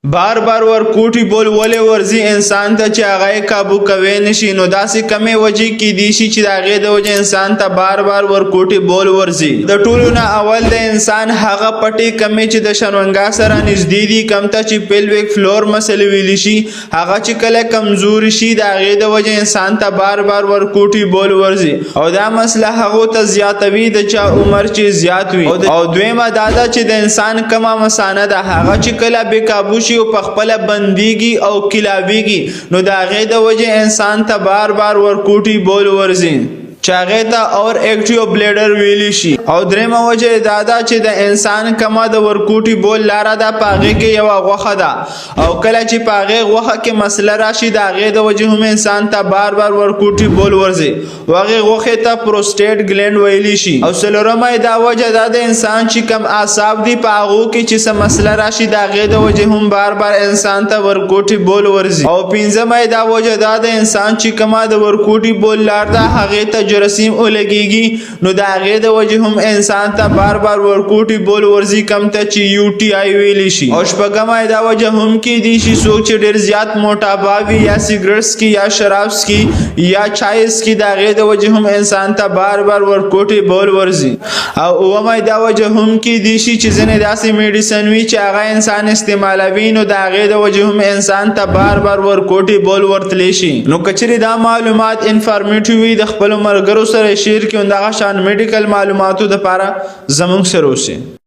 بار بار ورکوټي بول ولې ورځي انسان ته چې هغه قابو کوي نشي نو داسې کمې وجې کې دي شي چې د هغې د وجې انسان ته بار بار ورکوټي بول ورځي. د ټولو نه اول د انسان هغه پټې کمې چې د شرمنګا سره نږدې دي کم ته چې پیلویک فلور مسلې ویلی شي هغه چې کله کمزوري شي د هغې د وجې انسان ته بار بار ورکوټي بول ورځي او دا مسله هغو ته زیاتوي د چا عمر چې زیات وي. او دویمه دا ده چې د انسان کمه مثانه ده هغه چې کله بې قابو شي او په خپله بندیږي او کلاویږي نو د هغې د وجې انسان ته بار بار ورکوټي بول ورځي چې هغې ته اور ایکټیو بلیډر ویلی شي. او درېیمه وجه دا ده چې د انسان کمه د ورکوټي بول لاره ده په هغې کې یوه غوښه ده او کله چې په هغې غوښه کې مسله راشي د هغې د وجې هم انسان ته بار بار ورکوټي بول ورځي او هغې غوښې ته پروسټیټ ګلینډ ویلی شي. او څلورمه یې دا وجه دا د انسان چې کم اعصاب دي په هغو کې چې څه مسله راشي د هغې د وجې هم بار بار انسان ته ورکوټي بول ورځي. او پنځمه یې دا وجه دا د انسان چې کمه د ورکوټي بول لار ده هغې ته جراثیم ولګیږي نو د هغې د وجې هم انسان ته بار بار ورکوټي بول ورځي کم ته چې یو ټي آی ویلی شي. او شپږمه یې دا وجه هم کیدی شي څوک چې ډېر زیات موټابه وي یا سګرټ څکي یا شراب څکي یا چای څکي د هغې د وجې هم انسان ته بار بار ورکوټي بول ورځي. او اومه یې دا وجه هم کیدی شي چې ځینې داسې میډیسن وي چې هغه انسان استعمالوي نو د هغې د وجې هم انسان ته بار بار ورکوټي بول ورتلی شي. نو که چیرې دا معلومات انفارمیټیو وي د خپلو ملګرو سره شیر کړئ او دغه شان میډیکل معلوماتو دپاره زموږ سره اوسئ.